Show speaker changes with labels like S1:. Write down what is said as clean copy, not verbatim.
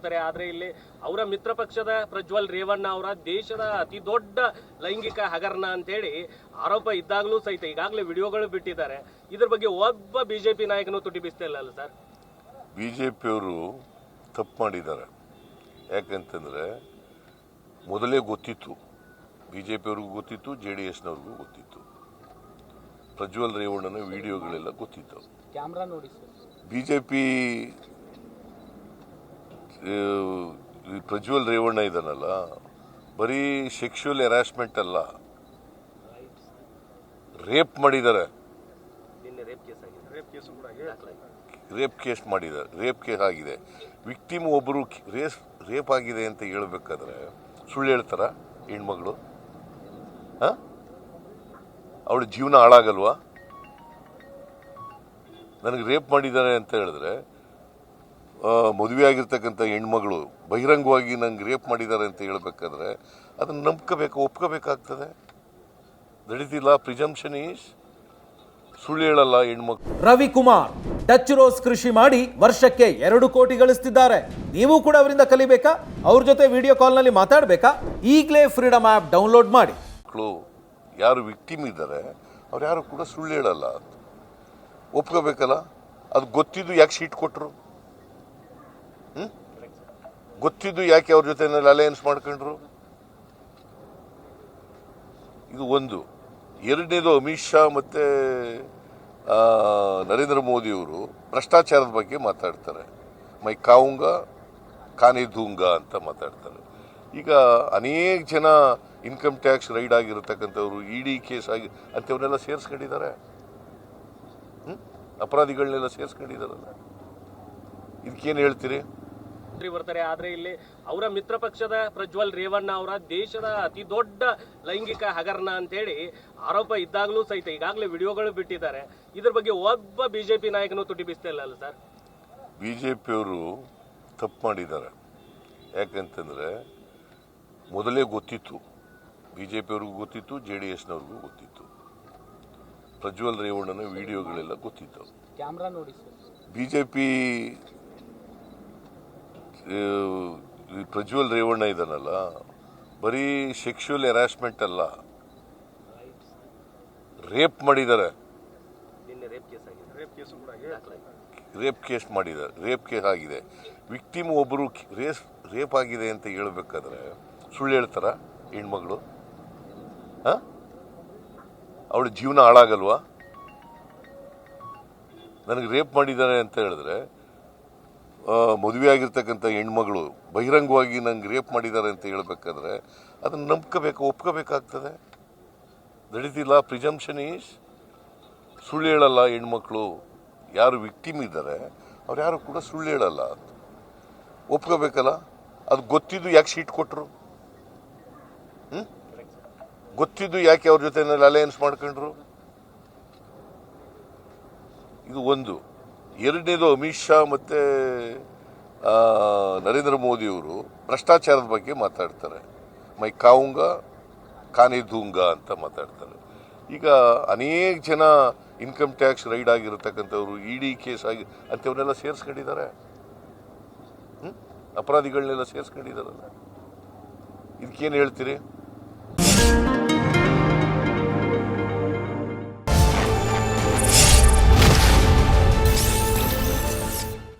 S1: ಬರ್ತಾರೆ. ಆದ್ರೆ ಇಲ್ಲಿ ಅವರ ಮಿತ್ರ ಪಕ್ಷದ ಪ್ರಜ್ವಲ್ ರೇವಣ್ಣ ಅವರ ದೇಶದ ಅತಿ ದೊಡ್ಡ ಲೈಂಗಿಕ ಹಗರಣ ಅಂತ ಹೇಳಿ ಆರೋಪ ಇದ್ದಾಗಲೂ ಸಹಿತ ಈಗಾಗಲೇ ವಿಡಿಯೋಗಳು ಬಿಟ್ಟಿದ್ದಾರೆ. ಇದ್ರ ಬಗ್ಗೆ ಒಬ್ಬ ಬಿಜೆಪಿ ನಾಯಕನು ತುಟಿ ಬಿಸ್ತಿಲ್ಲ ಅಲ್ಲ ಸರ್?
S2: ಬಿಜೆಪಿಯವರು ತಪ್ಪು ಮಾಡಿದ್ದಾರೆ. ಯಾಕಂತಂದ್ರೆ ಮೊದಲೇ ಗೊತ್ತಿತ್ತು, ಬಿಜೆಪಿಯವ್ರಿಗೂ ಗೊತ್ತಿತ್ತು, JDSನವ್ರಿಗೂ ಗೊತ್ತಿತ್ತು, ಪ್ರಜ್ವಲ್ ರೇವಣ್ಣನ ವಿಡಿಯೋಗಳೆಲ್ಲ ಗೊತ್ತಿತ್ತು.
S3: ಕ್ಯಾಮ್ರಾ ನೋಡಿ
S2: ಬಿಜೆಪಿ ಪ್ರಜ್ವಲ್ ರೇವಣ್ಣ ಇದನ್ನಲ್ಲ, ಬರೀ ಸೆಕ್ಷುವಲ್ ಹ್ಯಾರಾಸ್ಮೆಂಟ್ ಅಲ್ಲ, ರೇಪ್ ಮಾಡಿದ್ದಾರೆ, ರೇಪ್ ಕೇಸ್ ಮಾಡಿದ್ದಾರೆ, ರೇಪ್ ಕೇಸ್ ಆಗಿದೆ. ವಿಕ್ಟಿಮ್ ಒಬ್ಬರು ರೇಪ್ ಆಗಿದೆ ಅಂತ ಹೇಳ್ಬೇಕಾದ್ರೆ ಸುಳ್ಳು ಹೇಳ್ತಾರ ಹೆಣ್ಮಗಳು? ಅವಳ ಜೀವನ ಹಾಳಾಗಲ್ವಾ? ನನಗೆ ರೇಪ್ ಮಾಡಿದ್ದಾರೆ ಅಂತ ಹೇಳಿದ್ರೆ ಮದುವೆ ಆಗಿರ್ತಕ್ಕಂಥ ಹೆಣ್ಮಗಳು ಬಹಿರಂಗವಾಗಿ ನಂಗೆ ರೇಪ್ ಮಾಡಿದ್ದಾರೆ ಅಂತ ಹೇಳ್ಬೇಕಾದ್ರೆ ಅದನ್ನ ನಂಬ್ಕೋಬೇಕು, ಒಪ್ಕೋಬೇಕಾಗ್ತದೆ. ನಡೀತಿಲ್ಲ. ಪ್ರಿಜಂಪ್ಷನ್ ಈಸ್ ಸುಳ್ಳು ಹೇಳಲ್ಲ ಹೆಣ್ಮಕ್ಳು.
S4: ರವಿಕುಮಾರ್ ಡಚ್ ರೋಸ್ ಕೃಷಿ ಮಾಡಿ ವರ್ಷಕ್ಕೆ 2 ಕೋಟಿ ಗಳಿಸ್ತಿದ್ದಾರೆ. ನೀವು ಕೂಡ ಅವರಿಂದ ಕಲಿಬೇಕಾ? ಅವ್ರ ಜೊತೆ ವಿಡಿಯೋ ಕಾಲ್ನಲ್ಲಿ ಮಾತಾಡಬೇಕಾ? ಈಗಲೇ ಫ್ರೀಡಮ್ ಆ್ಯಪ್ ಡೌನ್ಲೋಡ್ ಮಾಡಿ.
S2: ಯಾರು ವಿಕ್ಟಿಮ್ ಇದ್ದಾರೆ ಅವ್ರು ಯಾರು ಕೂಡ ಸುಳ್ಳು ಹೇಳಲ್ಲ, ಒಪ್ಕೋಬೇಕಲ್ಲ. ಅದು ಗೊತ್ತಿದ್ದು ಯಾಕೆ ಶೀಟ್ ಕೊಟ್ಟರು? ಗೊತ್ತಿದ್ದು ಯಾಕೆ ಅವ್ರ ಜೊತೆ ಅಲಯನ್ಸ್ ಮಾಡ್ಕೊಂಡ್ರು? ಇದು ಒಂದು. ಎರಡನೇದು, ಅಮಿತ್ ಶಾ ಮತ್ತೆ ನರೇಂದ್ರ ಮೋದಿ ಅವರು ಭ್ರಷ್ಟಾಚಾರದ ಬಗ್ಗೆ ಮಾತಾಡ್ತಾರೆ. ಮೈ ಕಾವುಂಗ ಖಾನೆ ದೂಂಗ ಅಂತ ಮಾತಾಡ್ತಾರೆ. ಈಗ ಅನೇಕ ಜನ ಇನ್ಕಮ್ ಟ್ಯಾಕ್ಸ್ ರೈಡ್ ಆಗಿರತಕ್ಕಂಥವ್ರು, ಇಡಿ ಕೇಸ್ ಆಗಿ ಅಂತವನ್ನೆಲ್ಲ ಸೇರಿಸ್ಕೊಂಡಿದ್ದಾರೆ, ಅಪರಾಧಿಗಳನ್ನೆಲ್ಲ ಸೇರಿಸ್ಕೊಂಡಿದ್ದಾರಲ್ಲ. ಇದಕ್ಕೇನು ಹೇಳ್ತೀರಿ?
S1: ಬರ್ತಾರೆ. ಆದ್ರೆ ಇಲ್ಲಿ ಅವರ ಮಿತ್ರ ಪಕ್ಷದ ಪ್ರಜ್ವಲ್ ರೇವಣ್ಣ ಅವರ ದೇಶದ ಅತಿ ದೊಡ್ಡ ಲೈಂಗಿಕ ಹಗರಣ ಅಂತ ಹೇಳಿ ಆರೋಪ ಇದ್ದಾಗಲೂ ಸಹಿತ ಈಗಾಗಲೇ ವಿಡಿಯೋಗಳು ಬಿಟ್ಟಿದ್ದಾರೆ. ಇದ್ರ ಬಗ್ಗೆ ಒಬ್ಬ ಬಿಜೆಪಿ ನಾಯಕನು ತುಟಿ ಬಿಸ್ತಿಲ್ಲ ಅಲ್ಲ ಸರ್?
S2: ಬಿಜೆಪಿಯವರು ತಪ್ಪು ಮಾಡಿದ್ದಾರೆ. ಯಾಕಂತಂದ್ರೆ ಮೊದಲೇ ಗೊತ್ತಿತ್ತು, ಬಿಜೆಪಿಯವ್ರಿಗೂ ಗೊತ್ತಿತ್ತು, JDSನವ್ರಿಗೂ ಗೊತ್ತಿತ್ತು, ಪ್ರಜ್ವಲ್ ರೇವಣ್ಣನ ವಿಡಿಯೋಗಳೆಲ್ಲ ಗೊತ್ತಿತ್ತು.
S3: ಕ್ಯಾಮ್ರಾ ನೋಡಿ
S2: ಬಿಜೆಪಿ ಪ್ರಜ್ವಲ್ ರೇವಣ್ಣ ಇದನ್ನಲ್ಲ, ಬರೀ ಸೆಕ್ಷುವಲ್ ಹ್ಯಾರಾಸ್ಮೆಂಟ್ ಅಲ್ಲ, ರೇಪ್ ಮಾಡಿದ್ದಾರೆ, ರೇಪ್ ಕೇಸ್ ಮಾಡಿದ್ದಾರೆ, ರೇಪ್ ಕೇಸ್ ಆಗಿದೆ. ವಿಕ್ಟಿಮ್ ಒಬ್ಬರು ರೇಪ್ ಆಗಿದೆ ಅಂತ ಹೇಳ್ಬೇಕಾದ್ರೆ ಸುಳ್ಳು ಹೇಳ್ತಾರ ಹೆಣ್ಮಗಳು? ಅವಳ ಜೀವನ ಹಾಳಾಗಲ್ವಾ? ನನಗೆ ರೇಪ್ ಮಾಡಿದ್ದಾರೆ ಅಂತ ಹೇಳಿದ್ರೆ ಮದುವೆ ಆಗಿರ್ತಕ್ಕಂಥ ಹೆಣ್ಮಗಳು ಬಹಿರಂಗವಾಗಿ ನಂಗೆ ರೇಪ್ ಮಾಡಿದ್ದಾರೆ ಅಂತ ಹೇಳ್ಬೇಕಾದ್ರೆ ಅದನ್ನ ನಂಬ್ಕೋಬೇಕು, ಒಪ್ಕೋಬೇಕಾಗ್ತದೆ. ನಡೀತಿಲ್ಲ. ಪ್ರಿಜಂಪ್ಷನ್ ಈಸ್ ಸುಳ್ಳು ಹೇಳಲ್ಲ ಹೆಣ್ಮಕ್ಳು. ಯಾರು ವಿಕ್ಟಿಮ್ ಇದ್ದಾರೆ ಅವ್ರು ಯಾರು ಕೂಡ ಸುಳ್ಳು ಹೇಳಲ್ಲ, ಒಪ್ಕೋಬೇಕಲ್ಲ. ಅದು ಗೊತ್ತಿದ್ದು ಯಾಕೆ ಶೀಟ್ ಕೊಟ್ಟರು? ಗೊತ್ತಿದ್ದು ಯಾಕೆ ಅವ್ರ ಜೊತೆ ಅಲಯನ್ಸ್ ಮಾಡ್ಕೊಂಡ್ರು? ಇದು ಒಂದು. ಎರಡನೇದು, ಅಮಿತ್ ಶಾ ಮತ್ತೆ ನರೇಂದ್ರ ಮೋದಿ ಅವರು ಭ್ರಷ್ಟಾಚಾರದ ಬಗ್ಗೆ ಮಾತಾಡ್ತಾರೆ. ಮೈ ಕಾವುಂಗ ಖಾನೆ ದೂಂಗ ಅಂತ ಮಾತಾಡ್ತಾರೆ. ಈಗ ಅನೇಕ ಜನ ಇನ್ಕಮ್ ಟ್ಯಾಕ್ಸ್ ರೈಡ್ ಆಗಿರತಕ್ಕಂಥವ್ರು, ಇಡಿ ಕೇಸ್ ಆಗಿ ಅಂತವನ್ನೆಲ್ಲ ಸೇರಿಸ್ಕೊಂಡಿದ್ದಾರೆ, ಅಪರಾಧಿಗಳನ್ನೆಲ್ಲ ಸೇರಿಸ್ಕೊಂಡಿದ್ದಾರಲ್ಲ. ಇದಕ್ಕೇನು ಹೇಳ್ತೀರಿ?